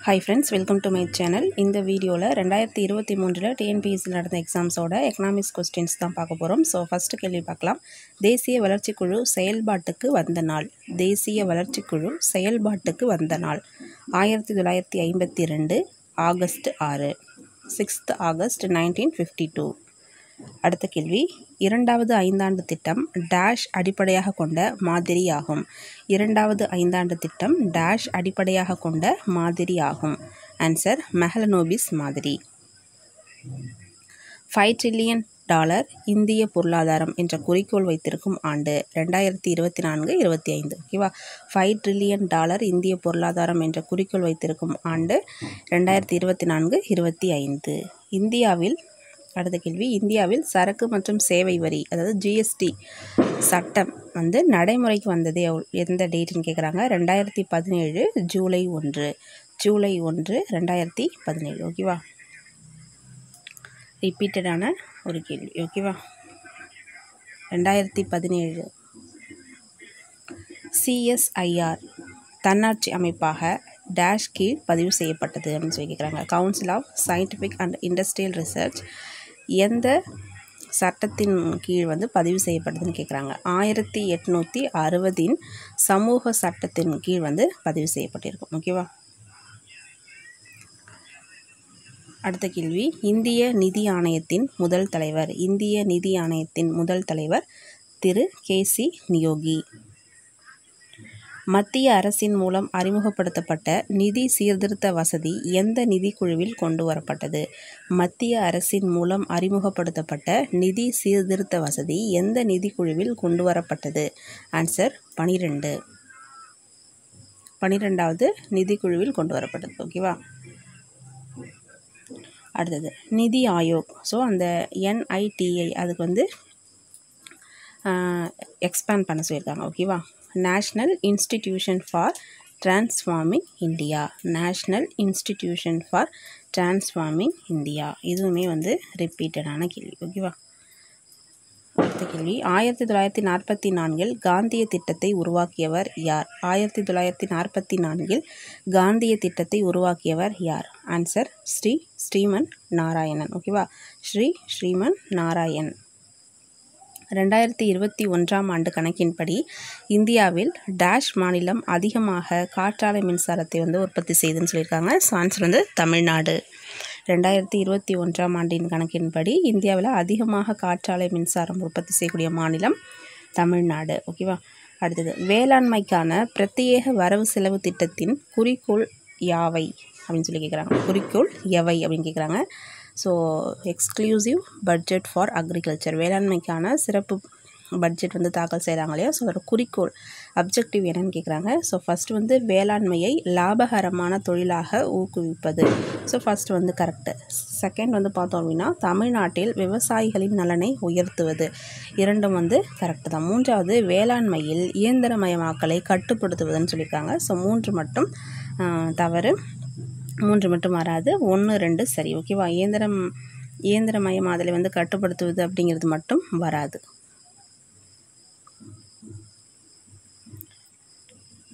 Hi friends, welcome to my channel. இந்த வீடியோவில் 2023 TNPSC நடந்த எக்ஸாம்ஸோட எக்கனாமிக்ஸ் கொஸ்டின்ஸ் தான் பார்க்க போகிறோம். ஸோ ஃபஸ்ட்டு கேள்வி பார்க்கலாம். தேசிய வளர்ச்சிக்குழு செயல்பாட்டுக்கு வந்த நாள். தேசிய வளர்ச்சிக்குழு செயல்பாட்டுக்கு வந்த நாள் 1952 ஆகஸ்ட் 6, 6th August 1952. அடுத்த கேள்வி, இரண்டாவது ஐந்தாண்டு திட்டம் டேஷ் அடிப்படையாக கொண்ட மாதிரியாகும். இரண்டாவது ஐந்தாண்டு திட்டம் டேஷ் அடிப்படையாக கொண்ட மாதிரியாகும். ஆன்சர் மெஹலனோபிஸ் மாதிரி. $5 trillion இந்திய பொருளாதாரம் என்ற குறிக்கோள் வைத்திருக்கும் ஆண்டு 2024-25. ஓகேவா, $5 trillion இந்திய பொருளாதாரம் என்ற குறிக்கோள் வைத்திருக்கும் ஆண்டு 2024-25. இந்தியாவில் அடுத்த கேள்வி, இந்தியாவில் சரக்கு மற்றும் சேவை வரி அதாவது ஜிஎஸ்டி சட்டம் நடைமுறைக்கு வந்தது எந்த டேட்டுன்னு கேட்குறாங்க. 2017 ஜூலை 1, ஜூலை 1, 2017. ஓகேவா, ரிப்பீட்டடான ஒரு கேள்வி. ஓகேவா, 2017 சிஎஸ்ஐஆர் தன்னாட்சி அமைப்பாக டேஷ் கீழ் பதிவு செய்யப்பட்டது அப்படின்னு சொல்லி கேட்குறாங்க. Council of scientific and industrial research எந்த சட்டத்தின் கீழ் பதிவு செய்யப்பட்டதுன்னு கேட்குறாங்க. 1860 சமூக சட்டத்தின் கீழ் பதிவு செய்யப்பட்டிருக்கும். ஓகேவா, அடுத்த கேள்வி, இந்திய நிதி ஆணையத்தின் முதல் தலைவர். இந்திய நிதி ஆணையத்தின் முதல் தலைவர் திரு கேசி நியோகி. மத்திய அரசின் மூலம் அறிமுகப்படுத்தப்பட்ட நிதி சீர்திருத்த வசதி எந்த நிதிக்குழுவில் கொண்டு வரப்பட்டது. மத்திய அரசின் மூலம் அறிமுகப்படுத்தப்பட்ட நிதி சீர்திருத்த வசதி எந்த நிதிக்குழுவில் கொண்டு வரப்பட்டது. ஆன்சர் 12வது நிதிக்குழுவில் கொண்டு வரப்பட்டது. ஓகேவா, அடுத்தது நிதி ஆயோக். ஸோ அந்த NITI அதுக்கு எக்ஸ்பேண்ட் பண்ண சொல்லியிருக்காங்க. ஓகேவா, national institution for transforming India. National institution for transforming India. இதுவுமே ரிப்பீட்டடான கேள்வி. ஓகேவா, அடுத்த கேள்வி, 1944 காந்திய திட்டத்தை உருவாக்கியவர் யார். 1944 காந்திய திட்டத்தை உருவாக்கியவர் யார். ஆன்சர் ஸ்ரீமன் நாராயணன். ஓகேவா, ஸ்ரீமன் நாராயண். 2021 ஆண்டு கணக்கின்படி இந்தியாவில் டேஷ் மாநிலம் அதிகமாக காற்றாலை மின்சாரத்தை உற்பத்தி செய்துன்னு சொல்லியிருக்காங்க. So answer Tamil Nadu. 2021 ஆண்டின் கணக்கின்படி இந்தியாவில் அதிகமாக காற்றாலை மின்சாரம் உற்பத்தி செய்யக்கூடிய மாநிலம் தமிழ்நாடு. ஓகேவா, அடுத்தது வேளாண்மைக்கான பிரத்யேக வரவு செலவு திட்டத்தின் குறிக்கோள் யாவை அப்படின்னு சொல்லி கேட்குறாங்க. குறிக்கோள் எவை அப்படின்னு கேட்குறாங்க. So exclusive budget for agriculture, வேளாண்மைக்கான சிறப்பு பட்ஜெட் தாக்கல் செய்கிறாங்க இல்லையா. ஸோ அதோட குறிக்கோள் அப்ஜெக்டிவ் என்னன்னு கேட்குறாங்க. ஸோ ஃபஸ்ட்டு வேளாண்மையை லாபகரமான தொழிலாக ஊக்குவிப்பது. So first correct. செகண்ட் பார்த்தோம் அப்படின்னா தமிழ்நாட்டில் விவசாயிகளின் நலனை உயர்த்துவது. இரண்டும் கரெக்டு தான். மூன்றாவது வேளாண்மையில் இயந்திரமயமாக்கலை கட்டுப்படுத்துவதுன்னு சொல்லியிருக்காங்க. ஸோ 3 மட்டும் தவறு, 3 மட்டும் வராது, 1, 2 சரி. ஓகேவா, இயந்திரமயமாதலை கட்டுப்படுத்துவது அப்படிங்கிறது மட்டும் வராது.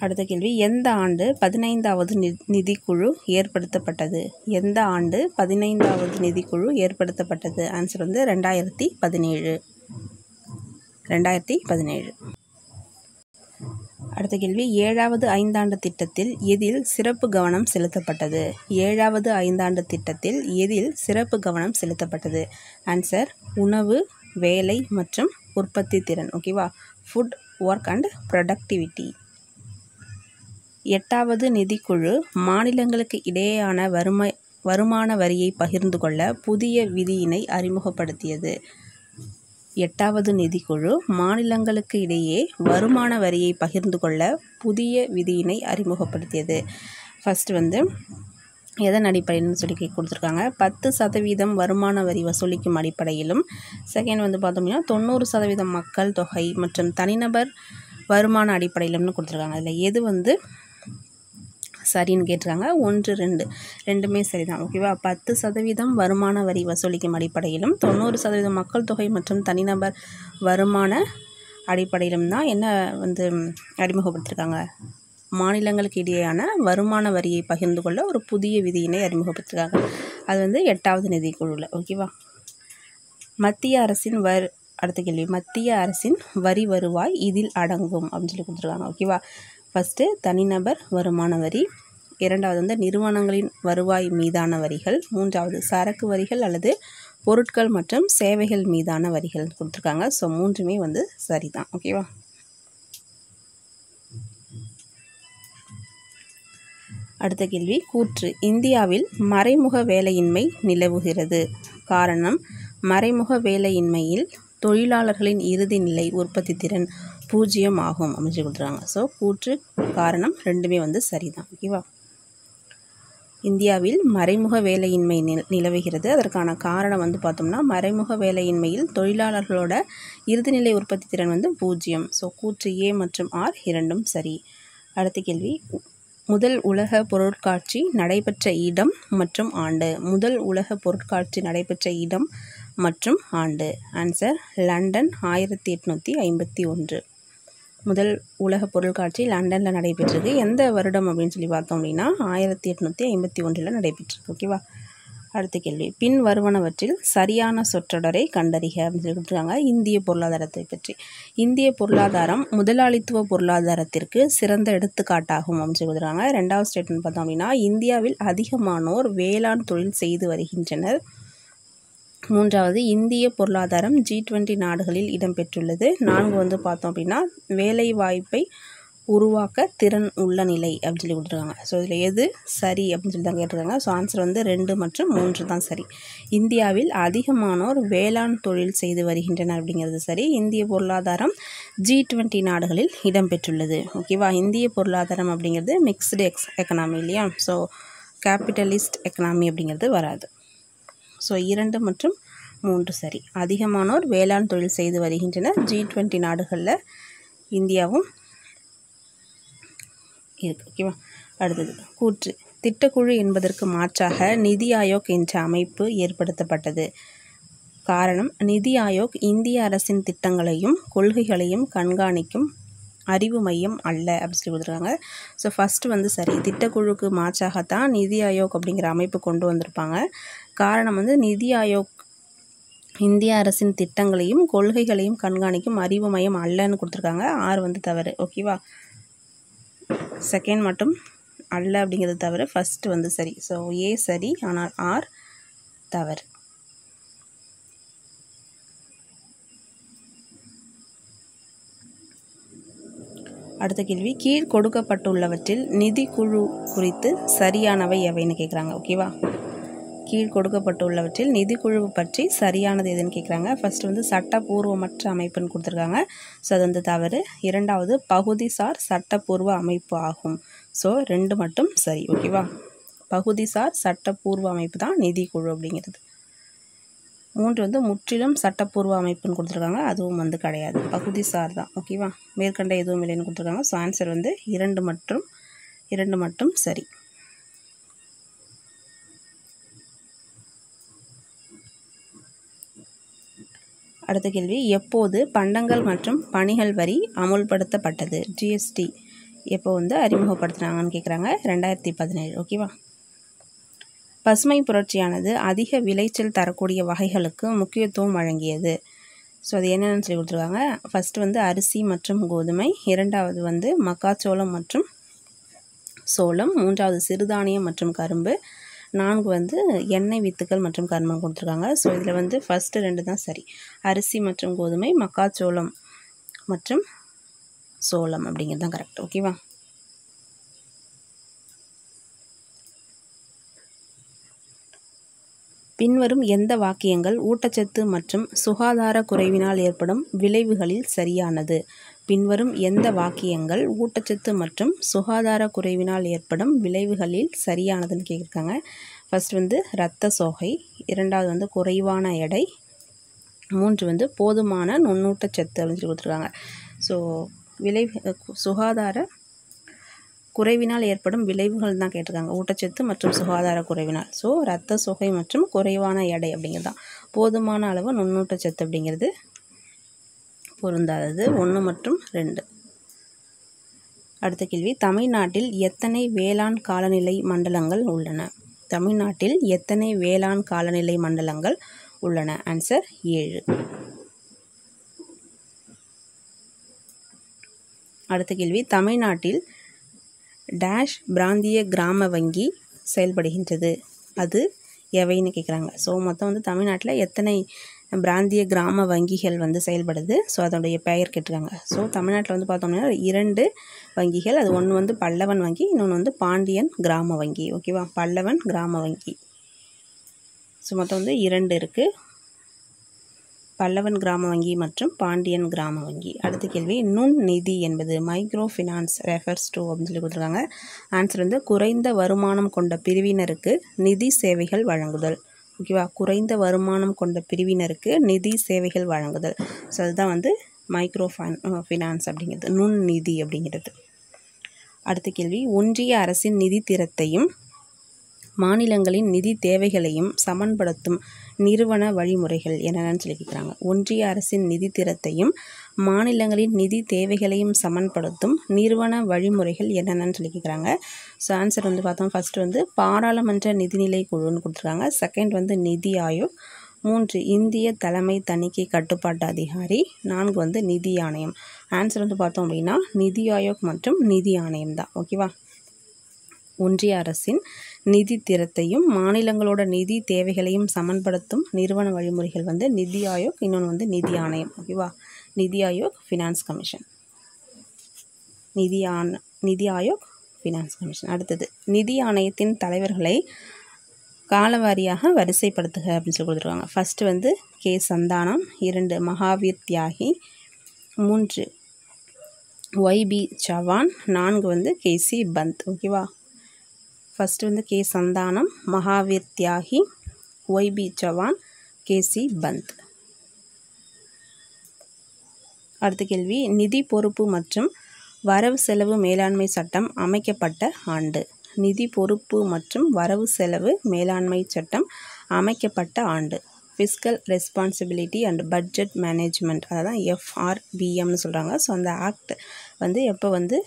அடுத்த கேள்வி, எந்த ஆண்டு 15வது நிதிக்குழு ஏற்படுத்தப்பட்டது. எந்த ஆண்டு 15வது நிதிக்குழு ஏற்படுத்தப்பட்டது. ஆன்சர் 2017. அடுத்த கேள்வி, 7வது ஐந்தாண்டு திட்டத்தில் எதில் சிறப்பு கவனம் செலுத்தப்பட்டது. 7வது ஐந்தாண்டு திட்டத்தில் எதில் சிறப்பு கவனம் செலுத்தப்பட்டது. ஆன்சர் உணவு, வேலை மற்றும் உற்பத்தி திறன். ஓகேவா, ஃபுட், ஒர்க் அண்ட் ப்ரொடக்டிவிட்டி. 8வது நிதிக்குழு மாநிலங்களுக்கு இடையேயான வருமான வரியை பகிர்ந்து கொள்ள புதிய விதியினை அறிமுகப்படுத்தியது. 8வது நிதிக்குழு மாநிலங்களுக்கு இடையே வருமான வரியை பகிர்ந்து கொள்ள புதிய விதியினை அறிமுகப்படுத்தியது. ஃபஸ்ட்டு எதன் அடிப்படையில்னு சொல்லி கொடுத்துருக்காங்க. 10% வருமான வரி வசூலிக்கும் அடிப்படையிலும். செகண்ட் பார்த்தோம்னா 90% மக்கள் தொகை மற்றும் தனிநபர் வருமான அடிப்படையிலும்னு கொடுத்துருக்காங்க. அதில் எது சரின்னு கேட்டிருக்காங்க. 1, 2 ரெண்டுமே சரிதான். ஓகேவா, 10% வருமான வரி வசூலிக்கும் அடிப்படையிலும் 90% மக்கள் தொகை மற்றும் தனிநபர் வருமான அடிப்படையிலும் தான் என்ன அறிமுகப்படுத்திருக்காங்க, மாநிலங்களுக்கு இடையேயான வருமான வரியை பகிர்ந்து கொள்ள ஒரு புதிய விதியினை அறிமுகப்படுத்திருக்காங்க. அது வந்து 8வது நிதிக்குழுவில். ஓகேவா. மத்திய அரசின் அடுத்த கேள்வி, மத்திய அரசின் வரி வருவாய் இதில் அடங்கும் அப்படின்னு சொல்லி கொடுத்துருக்காங்க. ஓகேவா. ஃபஸ்ட்டு தனிநபர் வருமான வரி, இரண்டாவது வந்து நிறுவனங்களின் வருவாய் மீதான வரிகள், மூன்றாவது சரக்கு வரிகள் அல்லது பொருட்கள் மற்றும் சேவைகள் மீதான வரிகள் கொடுத்துருக்காங்க. ஸோ மூன்றுமே வந்து சரிதான். ஓகேவா. அடுத்த கேள்வி, கூற்று இந்தியாவில் மறைமுக வேலையின்மை நிலவுகிறது. காரணம், மறைமுக வேலையின்மையில் தொழிலாளர்களின் இறுதி நிலை உற்பத்தி திறன் 0 ஆகும் அப்படின்னு சொல்லி கொடுத்துருக்காங்க. ஸோ கூற்று காரணம் ரெண்டுமே வந்து சரிதான். ஓகேவா. இந்தியாவில் மறைமுக வேலையின்மை நிலவுகிறது. அதற்கான காரணம் வந்து பார்த்தோம்னா மறைமுக வேலையின்மையில் தொழிலாளர்களோட இறுதிநிலை உற்பத்தி திறன் வந்து 0. ஸோ கூற்று ஏ மற்றும் ஆர் இரண்டும் சரி. அடுத்த கேள்வி, முதல் உலக பொருட்காட்சி நடைபெற்ற இடம் மற்றும் ஆண்டு. முதல் உலக பொருட்காட்சி நடைபெற்ற இடம் மற்றும் ஆண்டு. Answer London 1851. முதல் உலக பொருட்காட்சி லண்டனில் நடைபெற்றிருக்கு. எந்த வருடம் அப்படின்னு சொல்லி பார்த்தோம் அப்படின்னா 1851 நடைபெற்றிருக்கு. ஓகேவா. அடுத்த கேள்வி, பின் வருவனவற்றில் சரியான சொற்றொடரை கண்டறிக அப்படின்னு சொல்லி கொடுத்துருக்காங்க. இந்திய பொருளாதாரத்தை பற்றி. இந்திய பொருளாதாரம் முதலாளித்துவ பொருளாதாரத்திற்கு சிறந்த எடுத்துக்காட்டாகும் அப்படின்னு சொல்லி கொடுத்துருக்காங்க. ரெண்டாவது ஸ்டேட்மெண்ட் பார்த்தோம் அப்படின்னா இந்தியாவில் அதிகமானோர் வேளாண் தொழில் செய்து வருகின்றனர். மூன்றாவது, இந்திய பொருளாதாரம் G20 நாடுகளில் இடம்பெற்றுள்ளது. 4 வந்து பார்த்தோம் அப்படின்னா வேலை வாய்ப்பை உருவாக்க திறன் உள்ள நிலை அப்படின்னு சொல்லி கொடுத்துருக்காங்க. ஸோ இதில் எது சரி அப்படின்னு சொல்லி தான் கேட்டிருக்காங்க. ஸோ ஆன்சர் வந்து 2 மற்றும் 3 தான் சரி. இந்தியாவில் அதிகமானோர் வேளாண் தொழில் செய்து வருகின்றனர் அப்படிங்கிறது சரி. இந்திய பொருளாதாரம் G20 நாடுகளில் இடம்பெற்றுள்ளது. ஓகேவா. இந்திய பொருளாதாரம் அப்படிங்கிறது மிக்ஸ்டு எக்கனாமி இல்லையா. ஸோ கேபிட்டலிஸ்ட் எக்கனாமி அப்படிங்கிறது வராது. ஸோ 2 மற்றும் 3 சரி. அதிகமானோர் வேளாண் தொழில் செய்து வருகின்றனர். G20 நாடுகளில் இந்தியாவும் இருக்கு. ஓகேவா. அடுத்தது கூற்று திட்டக்குழு என்பதற்கு மாற்றாக நிதி ஆயோக் என்ற அமைப்பு ஏற்படுத்தப்பட்டது. காரணம், நிதி ஆயோக் இந்திய அரசின் திட்டங்களையும் கொள்கைகளையும் கண்காணிக்கும் அறிவு மையம் அல்ல அப்படின்னு சொல்லி கொடுத்துருக்காங்க. ஸோ ஃபஸ்ட்டு வந்து சரி. திட்டக்குழுக்கு மாற்றாகத்தான் நிதி ஆயோக் அப்படிங்கிற அமைப்பு கொண்டு வந்திருப்பாங்க. காரணம் வந்து நிதி ஆயோக் இந்திய அரசின் திட்டங்களையும் கொள்கைகளையும் கண்காணிக்கும் அறிவு மையம் அல்லன்னு கொடுத்துருக்காங்க. ஆர் வந்து தவறு. ஓகேவா. செகண்ட் மட்டும் அல்ல அப்படிங்கிறது தவறு. ஃபஸ்ட்டு வந்து சரி. ஸோ ஏ சரி, ஆனால் ஆர் தவறு. அடுத்த கேள்வி, கீழ் கொடுக்கப்பட்டுள்ளவற்றில் நிதி குழு குறித்து சரியானவை எவைன்னு கேட்குறாங்க. ஓகேவா. கீழ் கொடுக்கப்பட்டுள்ளவற்றில் நிதிக்குழு பற்றி சரியானது எதுன்னு கேட்குறாங்க. ஃபஸ்ட்டு வந்து சட்டப்பூர்வமற்ற அமைப்புன்னு கொடுத்துருக்காங்க. ஸோ அது வந்து தவறு. இரண்டாவது பகுதிசார் சட்டப்பூர்வ அமைப்பு ஆகும். ஸோ 2 மட்டும் சரி. ஓகேவா. பகுதிசார் சட்டப்பூர்வ அமைப்பு தான் நிதிக்குழு அப்படிங்கிறது. 3 வந்து முற்றிலும் சட்டப்பூர்வ அமைப்புன்னு கொடுத்துருக்காங்க. அதுவும் வந்து கிடையாது, பகுதிசார் தான். ஓகேவா. மேற்கண்ட எதுவும் இல்லைன்னு கொடுத்துருக்காங்க. ஸோ ஆன்சர் வந்து 2 மட்டும் சரி. அடுத்த கேள்வி, எப்போது பண்டங்கள் மற்றும் பணிகள் வரி அமுல்படுத்தப்பட்டது? ஜிஎஸ்டி எப்போ வந்து அறிமுகப்படுத்தினாங்கன்னு கேட்குறாங்க. 2017. ஓகேவா. பசுமை புரட்சியானது அதிக விளைச்சல் தரக்கூடிய வகைகளுக்கு முக்கியத்துவம் வழங்கியது. ஸோ அது என்னென்னு சொல்லி கொடுத்துருக்காங்க. ஃபஸ்ட்டு வந்து அரிசி மற்றும் கோதுமை, இரண்டாவது வந்து மக்காச்சோளம் மற்றும் சோளம், மூன்றாவது சிறுதானியம் மற்றும் கரும்பு, 4 வந்து எண்ணெய் வித்துக்கள் மற்றும் கரும்பு கொடுத்துருக்காங்க. ஸோ இதில் வந்து ஃபஸ்ட்டு 2 தான் சரி. அரிசி மற்றும் கோதுமை, மக்காச்சோளம் மற்றும் சோளம் அப்படிங்கிறது தான் கரெக்ட். ஓகேவா. பின்வரும் எந்த வாக்கியங்கள் ஊட்டச்சத்து மற்றும் சுகாதார குறைவினால் ஏற்படும் விளைவுகளில் சரியானது? பின்வரும் எந்த வாக்கியங்கள் ஊட்டச்சத்து மற்றும் சுகாதார குறைவினால் ஏற்படும் விளைவுகளில் சரியானதுன்னு கேட்டிருக்காங்க. ஃபஸ்ட் வந்து இரத்த சோகை, இரண்டாவது வந்து குறைவான எடை, 3 வந்து போதுமான நுண்ணூட்டச்சத்து அப்படின்னு சொல்லி கொடுத்துருக்காங்க. ஸோ சுகாதார குறைவினால் ஏற்படும் விளைவுகள் தான் கேட்டிருக்காங்க, ஊட்டச்சத்து மற்றும் சுகாதார குறைவினால். ஸோ இரத்த சோகை மற்றும் குறைவான எடை அப்படிங்கிறது தான். போதுமான அளவு நுண்ணூட்டச்சத்து அப்படிங்கிறது பொருந்தாதது. 1 மற்றும் 2. அடுத்த கேள்வி, தமிழ்நாட்டில் எத்தனை வேளாண் காலநிலை மண்டலங்கள் உள்ளன? தமிழ்நாட்டில் எத்தனை வேளாண் காலநிலை மண்டலங்கள் உள்ளன? ஆன்சர் 7. அடுத்த கேள்வி, தமிழ்நாட்டில் டேஷ் பிராந்திய கிராம வங்கி செயல்படுகின்றது, அது எவைன்னு கேட்குறாங்க. ஸோ மொத்தம் வந்து தமிழ்நாட்டில் எத்தனை பிராந்திய கிராம வங்கிகள் வந்து செயல்படுது, ஸோ அதோடைய பெயர் கேட்டிருக்காங்க. ஸோ தமிழ்நாட்டில் வந்து பார்த்தோம்னா 2 வங்கிகள், அது ஒன்று வந்து பல்லவன் வங்கி, இன்னொன்று வந்து பாண்டியன் கிராம வங்கி. ஓகேவா, பல்லவன் கிராம வங்கி. ஸோ மொத்தம் வந்து 2 இருக்குது, பல்லவன் கிராம வங்கி மற்றும் பாண்டியன் கிராம வங்கி. அடுத்த கேள்வி, நுண் நிதி என்பது மைக்ரோ ஃபினான்ஸ் ரெஃபர்ஸ் டு அப்படின்னு சொல்லி கொடுத்துருக்காங்க. ஆன்சர் வந்து குறைந்த வருமானம் கொண்ட பிரிவினருக்கு நிதி சேவைகள் வழங்குதல். ஓகேவா, குறைந்த வருமானம் கொண்ட பிரிவினருக்கு நிதி சேவைகள் வழங்குதல். ஸோ அதுதான் வந்து மைக்ரோ ஃபினான்ஸ் அப்படிங்கிறது, நுண் நிதி அப்படிங்கிறது. அடுத்த கேள்வி, ஒன்றிய அரசின் நிதி திறத்தையும் மாநிலங்களின் நிதி தேவைகளையும் சமன்படுத்தும் நிறுவன வழிமுறைகள் என்னென்னு சொல்லி கேட்குறாங்க. ஒன்றிய அரசின் நிதி திறத்தையும் மாநிலங்களின் நிதி தேவைகளையும் சமன்படுத்தும் நிறுவன வழிமுறைகள் என்னென்னு சொல்லி கேட்குறாங்க. ஸோ ஆன்சர் வந்து பார்த்தோம், ஃபஸ்ட்டு வந்து பாராளுமன்ற நிதிநிலை குழுன்னு கொடுத்துருக்காங்க, செகண்ட் வந்து நிதி ஆயோக், 3 இந்திய தலைமை தணிக்கை கட்டுப்பாட்டு அதிகாரி, 4 வந்து நிதி ஆணையம். ஆன்சர் வந்து பார்த்தோம் அப்படின்னா நிதி ஆயோக் மற்றும் நிதி ஆணையம் தான். ஓகேவா, ஒன்றிய அரசின் நிதி திறத்தையும் மாநிலங்களோட நிதி தேவைகளையும் சமன்படுத்தும் நிறுவன வழிமுறைகள் வந்து நிதி ஆயோக், இன்னொன்று வந்து நிதி ஆணையம். ஓகேவா, நிதி ஆயோக் ஃபினான்ஸ் கமிஷன், நிதி ஆயோக் ஃபினான்ஸ் கமிஷன். அடுத்தது, நிதி ஆணையத்தின் தலைவர்களை காலவாரியாக வரிசைப்படுத்துக அப்படின்னு சொல்லி கொடுத்துருக்காங்க. ஃபஸ்ட்டு வந்து கே சந்தானம், 2 மகாவீர் தியாகி, 3 ஒய்பி சவான், 4 வந்து கேசி பந்த். ஓகேவா, ஃபஸ்ட்டு வந்து கே சந்தானம், மகாவீர் தியாகி, ஒய்பி சவான், கேசி பந்த். அடுத்த கேள்வி, நிதி பொறுப்பு மற்றும் வரவு செலவு மேலாண்மை சட்டம் அமைக்கப்பட்ட ஆண்டு. நிதி பொறுப்பு மற்றும் வரவு செலவு மேலாண்மை சட்டம் அமைக்கப்பட்ட ஆண்டு. Fiscal responsibility and budget management, அதான் FRBMனு சொல்கிறாங்க. ஸோ அந்த ஆக்ட் வந்து எப்போ வந்து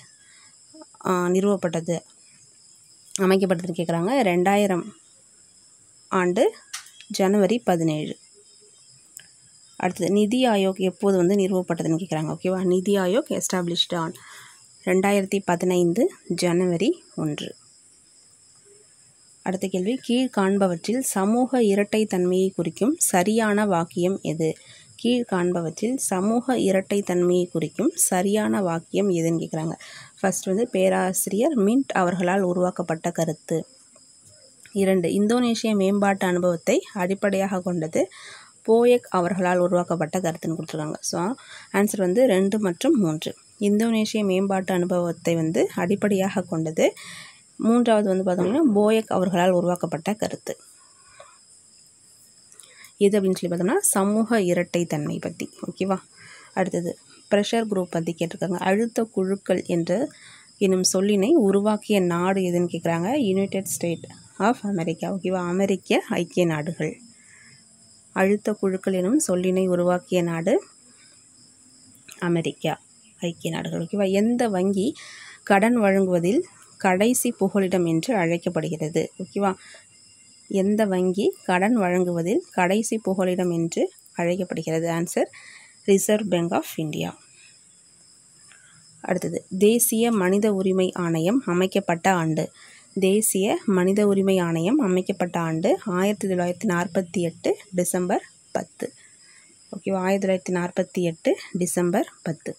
நிறுவப்பட்டது, அமைக்கப்பட்டதுன்னு கேட்குறாங்க. 2000 ஆண்டு ஜனவரி 17. அடுத்தது, நிதி ஆயோக் எப்போது வந்து நிறுவப்பட்டதுன்னு கேட்குறாங்க. ஓகேவா, நிதி ஆயோக் எஸ்டாப்ளிஷ்டு ஆன் 2015 ஜனவரி 1. அடுத்த கேள்வி, கீழ்காண்பவற்றில் சமூக இரட்டைத்தன்மையை குறிக்கும் சரியான வாக்கியம் எது? கீழ்காண்பவற்றில் சமூக இரட்டைத்தன்மையை குறிக்கும் சரியான வாக்கியம் எதுன்னு கேட்குறாங்க. ஃபர்ஸ்ட் வந்து பேராசிரியர் மின்ட் அவர்களால் உருவாக்கப்பட்ட கருத்து. 2 இந்தோனேஷிய மேம்பாட்டு அனுபவத்தை அடிப்படையாக கொண்டது போயக் அவர்களால் உருவாக்கப்பட்ட கருத்துன்னு கொடுத்துருக்காங்க. ஸோ ஆன்சர் வந்து 2 மற்றும் 3. இந்தோனேஷிய மேம்பாட்டு அனுபவத்தை வந்து அடிப்படையாக கொண்டது, 3வது வந்து பார்த்தோம்னா போயக் அவர்களால் உருவாக்கப்பட்ட கருத்து. எது அப்படின்னு சொல்லி பார்த்தோம்னா சமூக இரட்டைத்தன்மை பற்றி. ஓகேவா, அடுத்தது ப்ரெஷர் குரூப் பற்றி கேட்டிருக்காங்க. அழுத்த குழுக்கள் என்னும் சொல்லினை உருவாக்கிய நாடு எதுன்னு கேட்குறாங்க. United state of America. ஓகேவா, அமெரிக்க ஐக்கிய நாடுகள். அழுத்த குழுக்கள் எனும் சொல்லினை உருவாக்கிய நாடு அமெரிக்கா ஐக்கிய நாடுகள். ஓகேவா, எந்த வங்கி கடன் வழங்குவதில் கடைசி புகலிடம் என்று அழைக்கப்படுகிறது? ஓகேவா, எந்த வங்கி கடன் வழங்குவதில் கடைசி புகலிடம் என்று அழைக்கப்படுகிறது? Answer reserve bank of India. அடுத்தது, தேசிய மனித உரிமை ஆணையம் அமைக்கப்பட்ட ஆண்டு. தேசிய மனித உரிமை ஆணையம் அமைக்கப்பட்ட ஆண்டு 1948 டிசம்பர் 10. ஓகேவா, 1948 டிசம்பர் 10.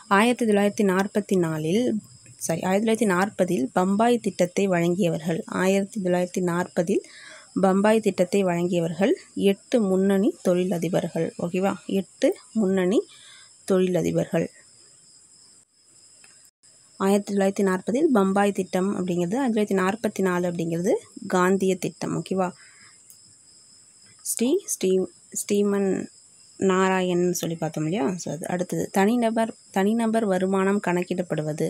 1940 பம்பாய் திட்டத்தை வழங்கியவர்கள். 1940 பம்பாய் திட்டத்தை வழங்கியவர்கள் 8 முன்னணி தொழிலதிபர்கள். ஓகேவா, 8 முன்னணி தொழிலதிபர்கள். 1940 பம்பாய் திட்டம் அப்படிங்கிறது, 1944 அப்படிங்கிறது காந்திய திட்டம். ஓகேவா, ஸ்ரீமன் நாராயண் சொல்லி பார்த்தோம் இல்லையா. ஸோ அது அடுத்தது, தனிநபர் வருமானம் கணக்கிடப்படுவது.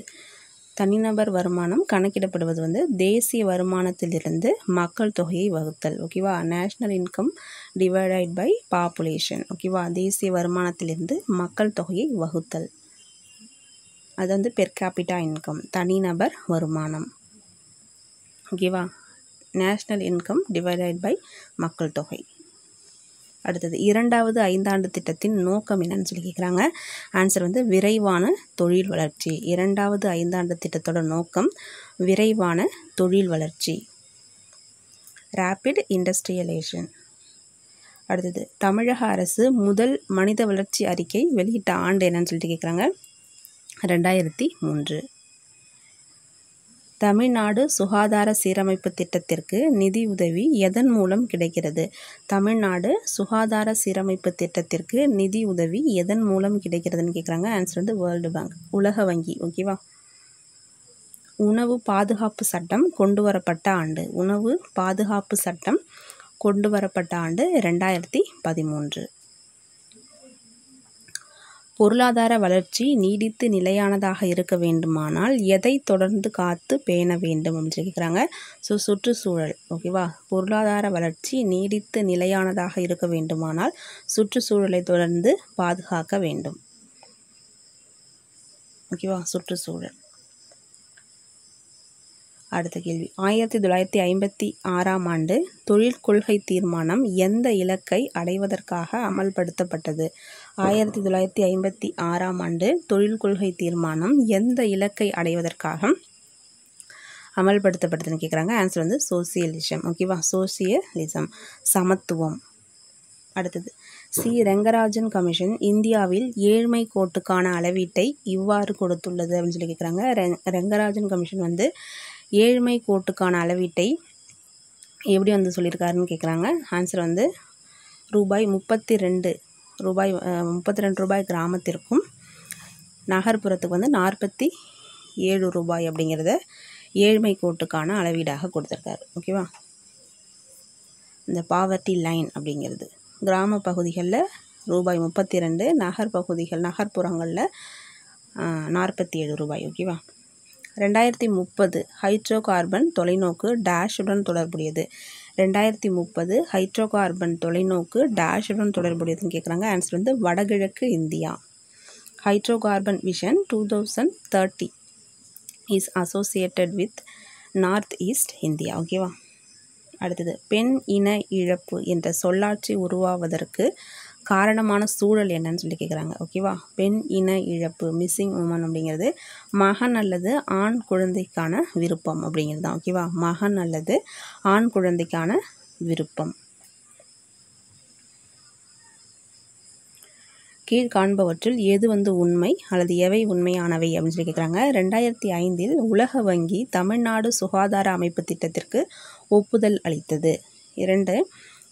தனிநபர் வருமானம் கணக்கிடப்படுவது வந்து தேசிய வருமானத்திலிருந்து மக்கள் தொகையை வகுத்தல். ஓகேவா, national income divided by population. ஓகேவா, தேசிய வருமானத்திலிருந்து மக்கள் தொகையை வகுத்தல். அது வந்து பெர் கேபிட்டா இன்கம், தனிநபர் வருமானம். ஓகேவா? நேஷ்னல் இன்கம் டிவைடட் பை மக்கள் தொகை. அடுத்தது இரண்டாவது ஐந்தாண்டு திட்டத்தின் நோக்கம் என்னன்னு சொல்லி கேட்குறாங்க. ஆன்சர் வந்து விரைவான தொழில் வளர்ச்சி. இரண்டாவது ஐந்தாண்டு திட்டத்தோட நோக்கம் விரைவான தொழில் வளர்ச்சி, ரேபிட் இண்டஸ்ட்ரியலைசேஷன். அடுத்தது தமிழக அரசு முதல் மனித வளர்ச்சி அறிக்கை வெளியிட்ட ஆண்டு என்னன்னு சொல்லிட்டு கேட்குறாங்க. 2003. தமிழ்நாடு சுகாதார சீரமைப்பு திட்டத்திற்கு நிதி உதவி எதன் மூலம் கிடைக்கிறது? தமிழ்நாடு சுகாதார சீரமைப்பு திட்டத்திற்கு நிதி உதவி எதன் மூலம் கிடைக்கிறதுன்னு கேட்குறாங்க. ஆன்சர் வந்து வேர்ல்டு பேங்க், உலக வங்கி. ஓகேவா? உணவு பாதுகாப்பு சட்டம் கொண்டு வரப்பட்ட ஆண்டு. உணவு பாதுகாப்பு சட்டம் கொண்டு வரப்பட்ட ஆண்டு 2013. பொருளாதார வளர்ச்சி நீடித்து நிலையானதாக இருக்க வேண்டுமானால் எதை தொடர்ந்து காத்து பேண வேண்டும் அப்படின்னு சொல்லி கேட்குறாங்க. ஸோ சுற்றுச்சூழல். ஓகேவா? பொருளாதார வளர்ச்சி நீடித்து நிலையானதாக இருக்க வேண்டுமானால் சுற்றுச்சூழலை தொடர்ந்து பாதுகாக்க வேண்டும். ஓகேவா? சுற்றுச்சூழல். அடுத்த கேள்வி, 1956ஆம் ஆண்டு தொழில் கொள்கை தீர்மானம் எந்த இலக்கை அடைவதற்காக அமல்படுத்தப்பட்டது? 1956ஆம் ஆண்டு தொழில் கொள்கை தீர்மானம் எந்த இலக்கை அடைவதற்காக அமல்படுத்தப்பட்டதுன்னு கேட்குறாங்க. ஆன்சர் வந்து சோசியலிசம். ஓகேவா? சோசியலிசம், சமத்துவம். அடுத்தது, ரெங்கராஜன் கமிஷன் இந்தியாவில் ஏழ்மை கோட்டுக்கான அளவீட்டை இவ்வாறு கொடுத்துள்ளது அப்படின்னு சொல்லி கேட்குறாங்க. ரெங்கராஜன் கமிஷன் வந்து ஏழ்மை கோட்டுக்கான அளவீட்டை எப்படி வந்து சொல்லியிருக்காருன்னு கேட்குறாங்க. ஆன்சர் வந்து ரூபாய் 32 ரூபாய் கிராமத்திற்கும் நகர்ப்புறத்துக்கு வந்து 47 ரூபாய் அப்படிங்கிறத ஏழ்மை கோட்டுக்கான அளவீடாக கொடுத்துருக்காரு. ஓகேவா? இந்த பாவர்ட்டி லைன் அப்படிங்கிறது கிராம பகுதிகளில் ரூபாய் 32, நகர்ப்புறங்களில் 47 ரூபாய். ஓகேவா? 2030 ஹைட்ரோ கார்பன் தொலைநோக்கு டேஷுடன் தொடர்புடையது. 2030 ஹைட்ரோ கார்பன் தொலைநோக்கு டேஷுடன் தொடர்புடையதுன்னு கேட்குறாங்க. ஆன்சர் வந்து வடகிழக்கு India. Hydro carbon vision 2030 is associated with north east India. ஓகேவா? அடுத்தது, பெண் இன இழப்பு என்ற சொல்லாட்சி உருவாவதற்கு காரணமான சூழல் என்னன்னு சொல்லி கேட்குறாங்க. ஓகேவா? பெண் இன இழப்பு, மிஸ்ஸிங் உமன் அப்படிங்கிறது மகன் அல்லது ஆண் குழந்தைக்கான விருப்பம் அப்படிங்கிறது தான். ஓகேவா? மகன் அல்லது ஆண் குழந்தைக்கான விருப்பம். கீழ்காண்பவற்றில் எது வந்து உண்மை அல்லது எவை உண்மையானவை அப்படின்னு சொல்லி கேட்குறாங்க. 2005 உலக வங்கி தமிழ்நாடு சுகாதார அமைப்பு திட்டத்திற்கு ஒப்புதல் அளித்தது. 2,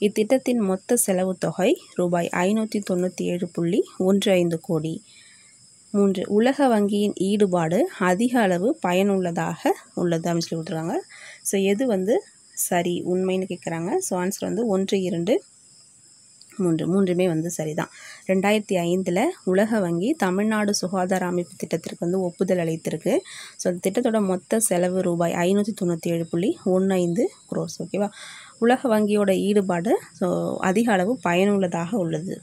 இத்திட்டத்தின் மொத்த செலவு தொகை ரூபாய் 597.15 கோடி. 3, உலக வங்கியின் ஈடுபாடு அதிக அளவு பயனுள்ளதாக உள்ளது அப்படின்னு சொல்லி கொடுத்துருக்காங்க. ஸோ எது வந்து சரி, உண்மைன்னு கேட்குறாங்க. ஸோ ஆன்சர் வந்து 1, 2, 3 மூன்றுமே வந்து சரிதான். 2005 உலக வங்கி தமிழ்நாடு சுகாதார அமைப்பு திட்டத்திற்கு வந்து ஒப்புதல் அளித்திருக்கு. ஸோ அந்த திட்டத்தோட மொத்த செலவு ரூபாய் 597.15 crores. ஓகேவா? உலக வங்கியோட ஈடுபாடு ஸோ அதிக அளவு பயனுள்ளதாக உள்ளது.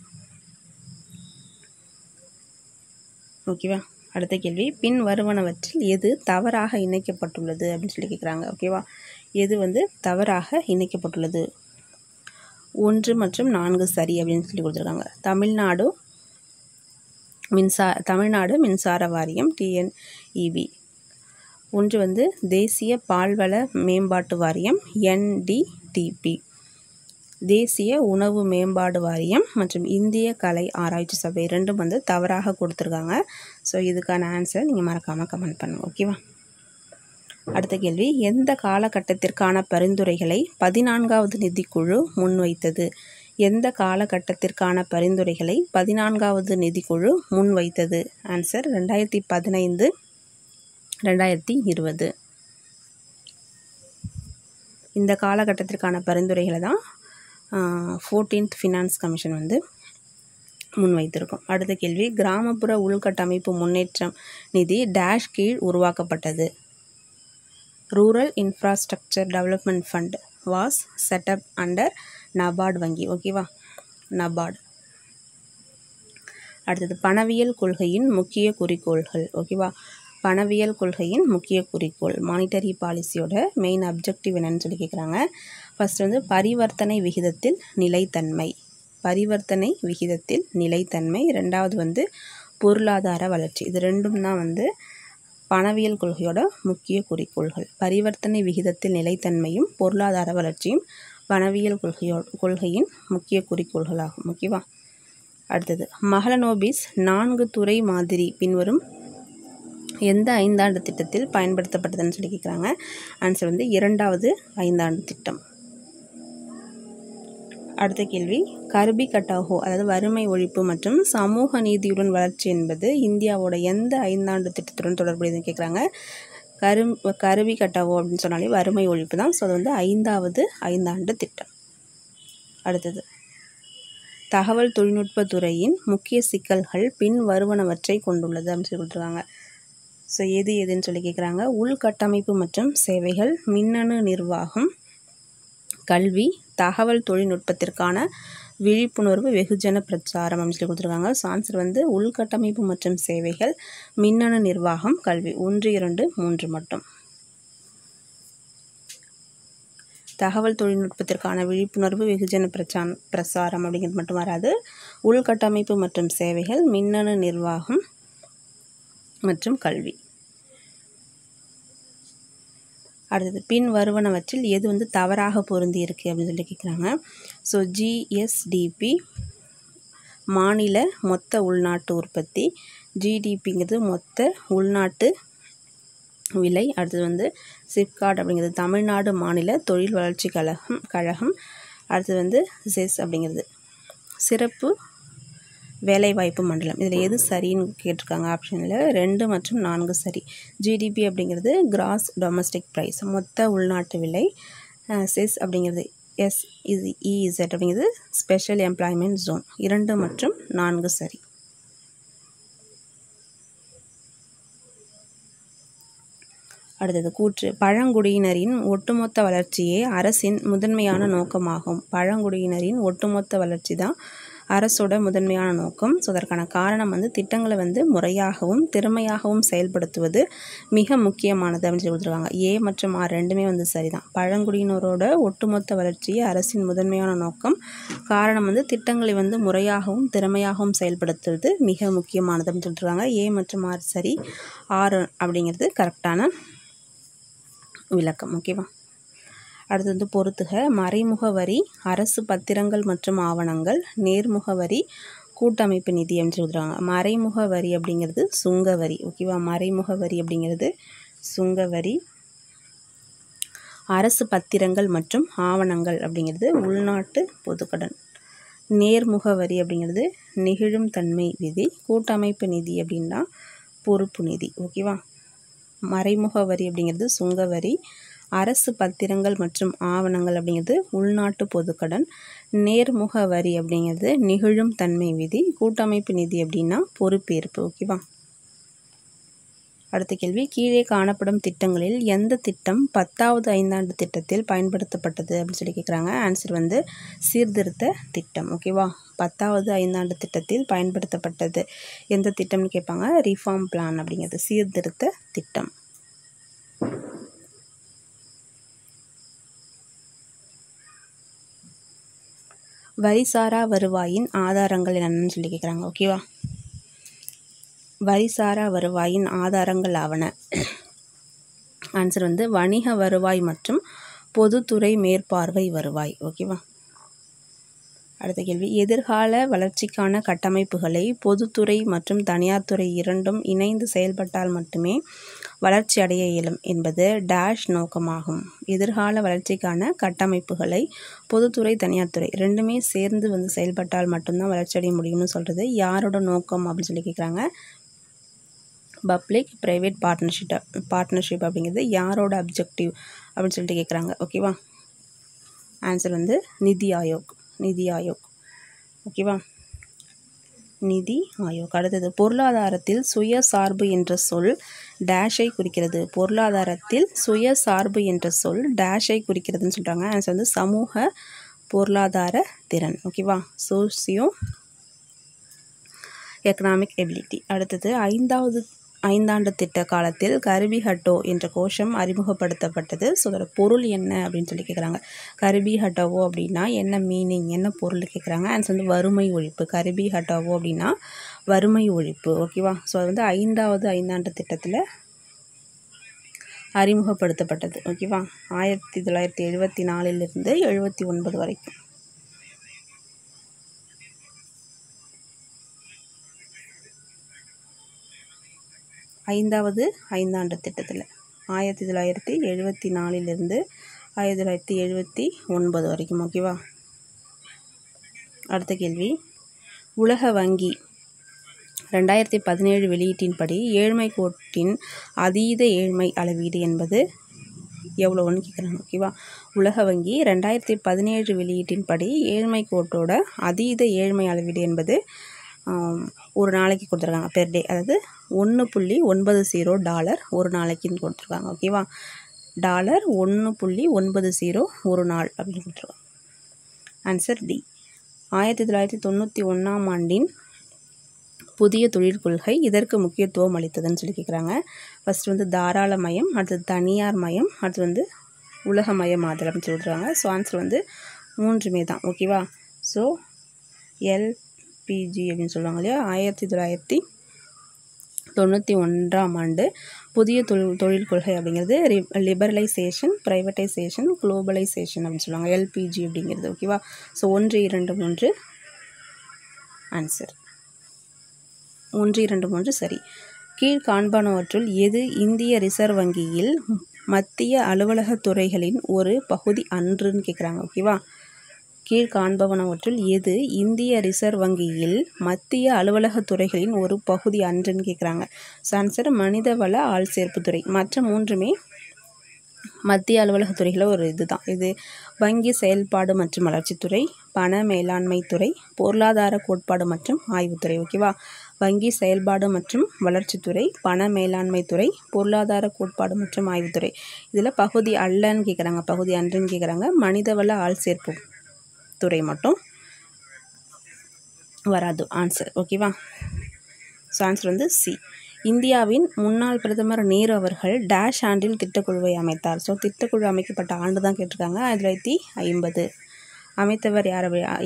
ஓகேவா? அடுத்த கேள்வி, பின் வருவனவற்றில் எது தவறாக இணைக்கப்பட்டுள்ளது அப்படின்னு சொல்லி கேட்குறாங்க. ஓகேவா? எது வந்து தவறாக இணைக்கப்பட்டுள்ளது? 1 மற்றும் 4 சரி அப்படின்னு சொல்லி கொடுத்துருக்காங்க. தமிழ்நாடு மின்சார வாரியம் TNEB. 1 வந்து தேசிய பால்வள மேம்பாட்டு வாரியம் NDDP. தேசிய உணவு மேம்பாடு வாரியம் மற்றும் இந்திய கலை ஆராய்ச்சி சபை 2 வந்து தவறாக கொடுத்துருக்காங்க. ஸோ இதுக்கான ஆன்சர் நீங்கள் மறக்காமல் கமெண்ட் பண்ணுங்கள். ஓகேவா? அடுத்த கேள்வி, எந்த காலகட்டத்திற்கான பரிந்துரைகளை 14வது நிதிக்குழு முன்வைத்தது? எந்த காலகட்டத்திற்கான பரிந்துரைகளை 14வது நிதிக்குழு முன்வைத்தது? ஆன்சர் 2015, 2020. இந்த காலகட்டத்திற்கான பரிந்துரைகளை தான் 14th ஃபினான்ஸ் கமிஷன் வந்து முன்வைத்திருக்கும். அடுத்த கேள்வி, கிராமப்புற உள்கட்டமைப்பு முன்னேற்றம் நிதி டேஷ் கீழ் உருவாக்கப்பட்டது. Rural infrastructure development fund was setup under NABARD வங்கி. ஓகேவா? நபார்டு. அடுத்தது பணவியல் கொள்கையின் முக்கிய குறிக்கோள்கள். ஓகேவா, பணவியல் கொள்கையின் முக்கிய குறிக்கோள், மானிட்டரி பாலிசியோட மெயின் அப்ஜெக்டிவ் என்னன்னு சொல்லி கேட்குறாங்க. ஃபர்ஸ்ட் வந்து பரிவர்த்தனை விகிதத்தில் நிலைத்தன்மை, பரிவர்த்தனை விகிதத்தில் நிலைத்தன்மை. ரெண்டாவது வந்து பொருளாதார வளர்ச்சி. இது ரெண்டும் தான் வந்து பணவியல் கொள்கையோட முக்கிய குறிக்கோள்கள். பரிவர்த்தனை விகிதத்தில் நிலைத்தன்மையும் பொருளாதார வளர்ச்சியும் பணவியல் கொள்கையின் முக்கிய குறிக்கோள்களாகும். ஓகேவா. அடுத்தது மஹலனோபிஸ் 4 துறை மாதிரி பின்வரும் எந்த ஐந்தாண்டு திட்டத்தில் பயன்படுத்தப்பட்டதுன்னு சொல்லி கேட்குறாங்க. ஆன்சர் வந்து 2வது ஐந்தாண்டு திட்டம். அடுத்த கேள்வி, கர்பி கட்டாகோ அதாவது வறுமை ஒழிப்பு மற்றும் சமூக நீதியுடன் வளர்ச்சி என்பது இந்தியாவோட எந்த ஐந்தாண்டு திட்டத்துடன் தொடர்புடையதுன்னு கேட்குறாங்க. கர்பி கட்டாகோ அப்படின்னு சொன்னாலே வறுமை ஒழிப்பு தான். ஸோ அது வந்து 5வது ஐந்தாண்டு திட்டம். அடுத்தது தகவல் தொழில்நுட்ப துறையின் முக்கிய சிக்கல்கள் பின் வருவனவற்றை கொண்டுள்ளது அப்படின்னு சொல்லி கொடுத்துருக்காங்க. ஸோ எதுன்னு சொல்லி கேட்குறாங்க. உள்கட்டமைப்பு மற்றும் சேவைகள், மின்னணு நிர்வாகம், கல்வி, தகவல் தொழில்நுட்பத்திற்கான விழிப்புணர்வு, வெகுஜன பிரச்சாரம் அப்படின்னு சொல்லி கொடுத்துருக்காங்க. ஸோ ஆன்சர் வந்து உள்கட்டமைப்பு மற்றும் சேவைகள், மின்னணு நிர்வாகம், கல்வி. 1, 2, 3 மட்டும். தகவல் தொழில்நுட்பத்திற்கான விழிப்புணர்வு, வெகுஜன பிரச்சாரம் அப்படிங்கிறது மட்டும் வராது. உள்கட்டமைப்பு மற்றும் சேவைகள், மின்னணு நிர்வாகம் மற்றும் கல்வி. அடுத்தது பின் வருவனவற்றில் எது வந்து தவறாக பொருந்தி இருக்குது அப்படின்னு சொல்லி கேட்குறாங்க. ஸோ ஜிஎஸ்டிபி மாநில மொத்த உள்நாட்டு உற்பத்தி, ஜிடிபிங்கிறது மொத்த உள்நாட்டு விலை. அடுத்தது வந்து சிப்காட் அப்படிங்கிறது தமிழ்நாடு மாநில தொழில் வளர்ச்சி கழகம். அடுத்தது வந்து செஸ் அப்படிங்கிறது சிறப்பு வேலைவாய்ப்பு மண்டலம். இதில் எது சரின்னு கேட்டிருக்காங்க. ஆப்ஷனில் 2 மற்றும் 4 சரி. ஜிடிபி அப்படிங்கிறது கிராஸ் டொமஸ்டிக் ப்ரைஸ், மொத்த உள்நாட்டு விலை. செஸ் அப்படிங்கிறது SEZ அப்படிங்கிறது ஸ்பெஷல் எம்ப்ளாய்மெண்ட் ஜோன். 2 மற்றும் 4 சரி. அடுத்தது கூற்று, பழங்குடியினரின் ஒட்டுமொத்த வளர்ச்சியே அரசின் முதன்மையான நோக்கமாகும். பழங்குடியினரின் ஒட்டுமொத்த வளர்ச்சி தான் அரசோட முதன்மையான நோக்கம். ஸோ அதற்கான காரணம் வந்து திட்டங்களை வந்து முறையாகவும் திறமையாகவும் செயல்படுத்துவது மிக முக்கியமானது அப்படின்னு சொல்லி கொடுத்துருக்காங்க. ஏ மற்றும் ஆர் ரெண்டுமே வந்து சரிதான். பழங்குடியினரோட ஒட்டுமொத்த வளர்ச்சியே அரசின் முதன்மையான நோக்கம். காரணம் வந்து திட்டங்களை வந்து முறையாகவும் திறமையாகவும் செயல்படுத்துவது மிக முக்கியமானது அப்படின்னு சொல்லிட்டுருக்காங்க. ஏ மற்றும் ஆர் சரி. ஆர் அப்படிங்கிறது கரெக்டான விளக்கம். ஓகேவா. அடுத்து வந்து பொறுத்துக, மறைமுக வரி, அரசு பத்திரங்கள் மற்றும் ஆவணங்கள், நேர்முக வரி, கூட்டமைப்பு நிதி அப்படின்னு சொல்லிடுறாங்க. மறைமுக வரி அப்படிங்கிறது சுங்க வரி. ஓகேவா. மறைமுக வரி அப்படிங்கிறது சுங்க வரி. அரசு பத்திரங்கள் மற்றும் ஆவணங்கள் அப்படிங்கிறது உள்நாட்டு பொதுக்கடன். நேர்முக வரி அப்படிங்கிறது நெகிழும் தன்மை விதி. கூட்டமைப்பு நிதி அப்படின்னா பொறுப்பு நிதி. ஓகேவா. மறைமுக வரி அப்படிங்கிறது சுங்க வரி, அரசு பத்திரங்கள் மற்றும் ஆவணங்கள் அப்படிங்கிறது உள்நாட்டு பொதுக்கடன், நேர்முக வரி அப்படிங்கிறது நெகிழும் தன்மை விதி, கூட்டமைப்பு நிதி அப்படின்னா பொறுப்பேற்பு. ஓகேவா. அடுத்த கேள்வி, கீழே காணப்படும் திட்டங்களில் எந்த திட்டம் 10வது ஐந்தாண்டு திட்டத்தில் பயன்படுத்தப்பட்டது அப்படின்னு சொல்லி கேட்குறாங்க. ஆன்சர் வந்து சீர்திருத்த திட்டம். ஓகேவா. 10வது ஐந்தாண்டு திட்டத்தில் பயன்படுத்தப்பட்டது எந்த திட்டம்னு கேட்பாங்க. ரிஃபார்ம் பிளான் அப்படிங்கிறது சீர்திருத்த திட்டம். வரிசாரா வருவாயின் ஆதாரங்கள் என்னன்னு சொல்லி கேட்குறாங்க. ஓகேவா. வரிசாரா வருவாயின் ஆதாரங்கள் ஆவன. ஆன்சர் வந்து வணிக வருவாய் மற்றும் பொதுத்துறை மேற்பார்வை வருவாய். ஓகேவா. அடுத்த கேள்வி, எதிர்கால வளர்ச்சிக்கான கட்டமைப்புகளை பொதுத்துறை மற்றும் தனியார் துறை இரண்டும் இணைந்து செயல்பட்டால் மட்டுமே வளர்ச்சி அடைய இயலும் என்பது டேஷ் நோக்கமாகும். எதிர்கால வளர்ச்சிக்கான கட்டமைப்புகளை பொதுத்துறை தனியார் துறை ரெண்டுமே சேர்ந்து வந்து செயல்பட்டால் மட்டும்தான் வளர்ச்சி அடைய முடியும்னு சொல்கிறது யாரோட நோக்கம் அப்படின்னு சொல்லி கேட்குறாங்க. பப்ளிக் ப்ரைவேட் பார்ட்னர்ஷிப் அப்படிங்கிறது யாரோட அப்ஜெக்டிவ் அப்படின்னு சொல்லிட்டு கேட்குறாங்க. ஓகேவா. ஆன்சர் வந்து நிதி ஆயோக். ஓகேவா. நிதி ஆயோக். அடுத்தது, பொருளாதாரத்தில் சுயசார்பு என்ற சொல் டேஷை குறிக்கிறது. பொருளாதாரத்தில் சுயசார்பு என்ற சொல் டேஷை குறிக்கிறதுன்னு சொல்கிறாங்க. ஆன்சர் வந்து சமூக பொருளாதார திறன். ஓகேவா. Socio economic ability. அடுத்தது ஐந்தாண்டு திட்ட காலத்தில் கரிபி ஹட்டோ என்ற கோஷம் அறிமுகப்படுத்தப்பட்டது. ஸோ அதோட பொருள் என்ன அப்படின்னு சொல்லி கேட்குறாங்க. கரிபி ஹட்டோவோ அப்படின்னா என்ன மீனிங், என்ன பொருள் கேட்குறாங்க. ஆன்சர் வந்து வறுமை ஒழிப்பு. கரிபி ஹட்டோவோ அப்படின்னா வறுமை ஒழிப்பு. ஓகேவா. ஸோ அது வந்து ஐந்தாண்டு திட்டத்தில் அறிமுகப்படுத்தப்பட்டது. ஓகேவா. 1974 79 வரைக்கும். ஐந்தாண்டு திட்டத்தில் 1974 1979 வரைக்கும். ஓகேவா. அடுத்த கேள்வி, உலக வங்கி 2017 வெளியீட்டின்படி ஏழ்மை கோட்டின் அதீத ஏழ்மை அளவீடு என்பது எவ்வளோன்னு கேட்குறாங்க. ஓகேவா. உலக வங்கி 2017 வெளியீட்டின்படி ஏழ்மை கோட்டோட அதீத ஏழ்மை அளவீடு என்பது ஒரு நாளைக்கு கொடுத்துருக்காங்க, பெர் டே. அதாவது $1.90 ஒரு நாளைக்குன்னு கொடுத்துருக்காங்க. ஓகேவா. $1.90 ஒரு நாள் அப்படின்னு கொடுத்துருக்காங்க. Answer D. 1991 ஆண்டின் புதிய தொழில் கொள்கை இதற்கு முக்கியத்துவம் அளித்ததுன்னு சொல்லி கேட்குறாங்க. ஃபஸ்ட்டு வந்து தாராளமயம், அடுத்தது தனியார் மயம், அடுத்து வந்து உலகமயமாதல் அப்படின்னு சொல்லிடுறாங்க. ஸோ ஆன்சர் வந்து 3மே தான். ஓகேவா. ஸோ எல்பிஜி அப்படின்னு சொல்லுவாங்க இல்லையா. 1991 ஆண்டு புதிய தொழில் கொள்கை அப்படிங்கிறது லிபரலைசேஷன், ப்ரைவேட்டைசேஷன், குளோபலைசேஷன் அப்படின்னு சொல்லுவாங்க. எல்பிஜி அப்படிங்கிறது. ஓகேவா. So 1, 2, 3 answer. 1, 2, 3 சரி. கீழ்காண்பனவற்றுள் எது இந்திய ரிசர்வ் வங்கியில் மத்திய அலுவலக துறைகளின் ஒரு பகுதி அன்றுன்னு கேட்குறாங்க. ஓகேவா. கீழ்காண்பனவற்றுள் எது இந்திய ரிசர்வ் வங்கியில் மத்திய அலுவலக துறைகளின் ஒரு பகுதி அன்றுன்னு கேட்குறாங்க. ஸோ ஆன்சர் மனிதவள ஆள் சேர்ப்பு துறை. மற்ற 3மே மத்திய அலுவலக துறைகளில் ஒரு இதுதான். இது வங்கி செயல்பாடு மற்றும் வளர்ச்சித்துறை, பண மேலாண்மை துறை, பொருளாதார கோட்பாடு மற்றும் ஆய்வுத்துறை. ஓகேவா. வங்கி செயல்பாடு மற்றும் வளர்ச்சித்துறை, பண மேலாண்மை துறை, பொருளாதார கோட்பாடு மற்றும் ஆய்வுத்துறை. இதில் பகுதி அல்லன்னு கேட்குறாங்க, பகுதி அன்றுன்னு கேட்குறாங்க. மனிதவள ஆள் சேர்ப்பு துறை மட்டும் வராது ஆன்சர். ஓகேவா. ஸோ ஆன்சர் வந்து சி. இந்தியாவின் முன்னாள் பிரதமர் நேரு அவர்கள் டேஷ் ஆண்டில் திட்டக்குழுவை அமைத்தார். ஸோ திட்டக்குழு அமைக்கப்பட்ட ஆண்டு தான் கேட்டிருக்காங்க. 1950. அமைத்தவர்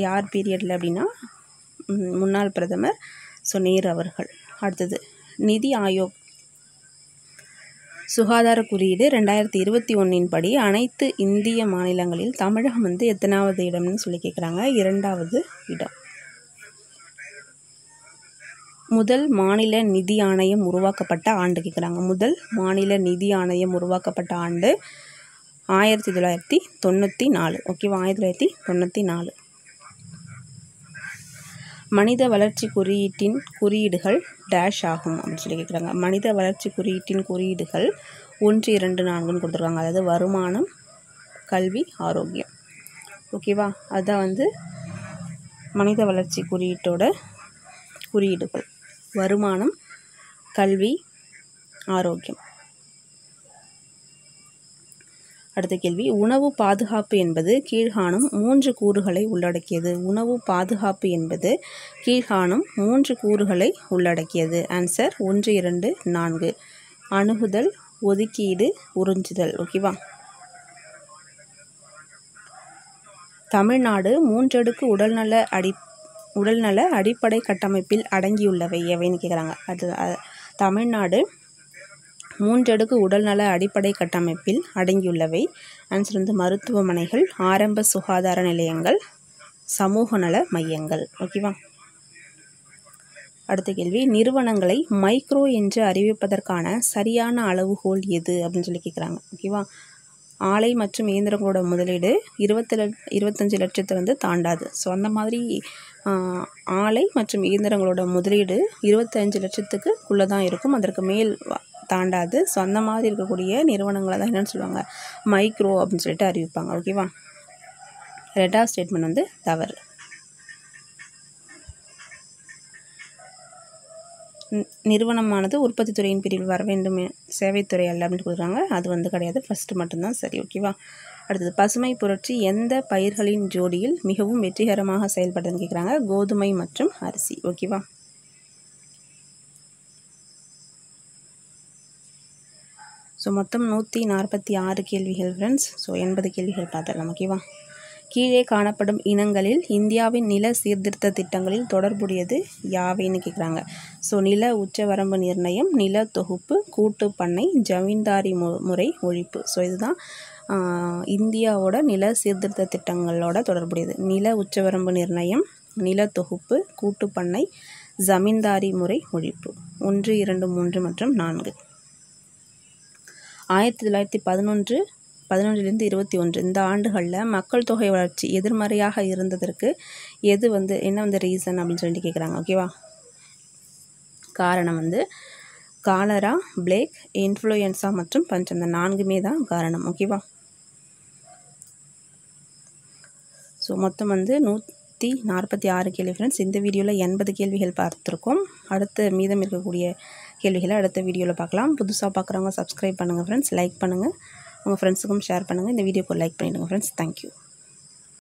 யார் பீரியடில் அப்படின்னா முன்னாள் பிரதமர் ஸோ நேரு அவர்கள். அடுத்தது நிதி ஆயோக் சுகாதார குறியீடு 2021 படி அனைத்து இந்திய மாநிலங்களில் தமிழகம் வந்து எத்தனாவது இடம்னு சொல்லி கேட்குறாங்க. 2வது இடம். முதல் மாநில நிதி ஆணையம் உருவாக்கப்பட்ட ஆண்டு கேட்குறாங்க. முதல் மாநில நிதி ஆணையம் உருவாக்கப்பட்ட ஆண்டு 1994. ஓகேவா. 1994. மனித வளர்ச்சி குறியீட்டின் குறியீடுகள் டேஷ் ஆகும் அப்படின்னு சொல்லி கேட்குறாங்க. மனித வளர்ச்சி குறியீட்டின் குறியீடுகள் 1, 2, 4ன்னு கொடுத்துருக்காங்க. அதாவது வருமானம், கல்வி, ஆரோக்கியம். ஓகேவா. அதுதான் வந்து மனித வளர்ச்சி குறியீட்டோட குறியீடுகள். வருமானம், கல்வி, ஆரோக்கியம். அடுத்த கேள்வி, உணவு பாதுகாப்பு என்பது கீழ்காணும் 3 கூறுகளை உள்ளடக்கியது. உணவு பாதுகாப்பு என்பது கீழ்காணும் 3 கூறுகளை உள்ளடக்கியது. ஆன்சர் 1, 2, 4. அணுகுதல், ஒதுக்கீடு, உறிஞ்சுதல். ஓகேவா. தமிழ்நாடு 3 அடுக்கு உடல்நல அடிப்படை கட்டமைப்பில் அடங்கியுள்ளவை எவைன்னு கேட்குறாங்க. அது தமிழ்நாடு 3 அடுக்கு உடல்நல அடிப்படை கட்டமைப்பில் அடங்கியுள்ளவை. ஆன்சர் வந்து மருத்துவமனைகள், ஆரம்ப சுகாதார நிலையங்கள், சமூக நல மையங்கள். ஓகேவா. அடுத்த கேள்வி, நிறுவனங்களை மைக்ரோ என்று அறிவிப்பதற்கான சரியான அளவுகோல் எது அப்படின்னு சொல்லி கேட்குறாங்க. ஓகேவா. ஆலை மற்றும் இயந்திரங்களோட முதலீடு 25 லட்சத்தை வந்து தாண்டாது. ஸோ அந்த மாதிரி ஆலை மற்றும் இயந்திரங்களோட முதலீடு 25 லட்சத்துக்குள்ளே தான் இருக்கும், அதற்கு மேல் தாண்டாது. ஸோ அந்த மாதிரி இருக்கக்கூடிய நிறுவனங்களை தான் என்னென்னு சொல்லுவாங்க, மைக்ரோ அப்படின்னு சொல்லிட்டு அறிவிப்பாங்க. ஓகேவா. 2வது ஸ்டேட்மெண்ட் வந்து தவறு. நிறுவனமானது உற்பத்தி துறையின் பிரிவில் வர வேண்டும், சேவைத்துறை அல்ல அப்படின்னு கொடுக்குறாங்க. அது வந்து கிடையாது, ஃபஸ்ட்டு மட்டும்தான் சரி. ஓகேவா. அடுத்தது, பசுமை புரட்சி எந்த பயிர்களின் ஜோடியில் மிகவும் வெற்றிகரமாக செயல்படுதுன்னு கேட்குறாங்க. கோதுமை மற்றும் அரிசி. ஓகேவா. ஸோ மொத்தம் 146 கேள்விகள் ஃப்ரெண்ட்ஸ். ஸோ 80 கேள்விகள் பார்த்துடலாம். ஓகேவா? கீழே காணப்படும் இனங்களில் இந்தியாவின் நில சீர்திருத்த திட்டங்களில் தொடர்புடையது யாவைன்னு கேட்குறாங்க. ஸோ நில உச்சவரம்பு நிர்ணயம், நில தொகுப்பு, கூட்டு பண்ணை, ஜமீன்தாரி முறை ஒழிப்பு. ஸோ இதுதான் இந்தியாவோட நில சீர்திருத்த திட்டங்களோட தொடர்புடையது. நில உச்சவரம்பு நிர்ணயம், நில தொகுப்பு, கூட்டு பண்ணை, ஜமீன்தாரி முறை ஒழிப்பு. 1, 2, 3 மற்றும் 4. 1911 11லிருந்து 21 இந்த ஆண்டுகளில் மக்கள் தொகை வளர்ச்சி எதிர்மறையாக இருந்ததற்கு எது என்ன ரீசன் அப்படின்னு சொல்லிட்டு கேட்குறாங்க. ஓகேவா? காரணம் காலரா, பிளேக், இன்ஃப்ளூயன்ஸா மற்றும் பஞ்சம். இந்த 4மே தான் காரணம். ஓகேவா? ஸோ மொத்தம் 146 கேள்வி ஃப்ரெண்ட்ஸ். இந்த வீடியோவில் 80 கேள்விகள் பார்த்துருக்கோம். அடுத்த மீதம் இருக்கக்கூடிய கேள்விகளை அடுத்த வீடியோவில் பார்க்கலாம். புதுசாக பார்க்குறவங்க சப்ஸ்கிரைப் பண்ணுங்கள் ஃப்ரெண்ட்ஸ், லைக் பண்ணுங்கள், உங்கள் ஃப்ரெண்ட்ஸுக்கும் ஷேர் பண்ணுங்கள். இந்த வீடியோக்கு லைக் பண்ணிவிடுங்க ஃப்ரெண்ட்ஸ். தேங்க்யூ.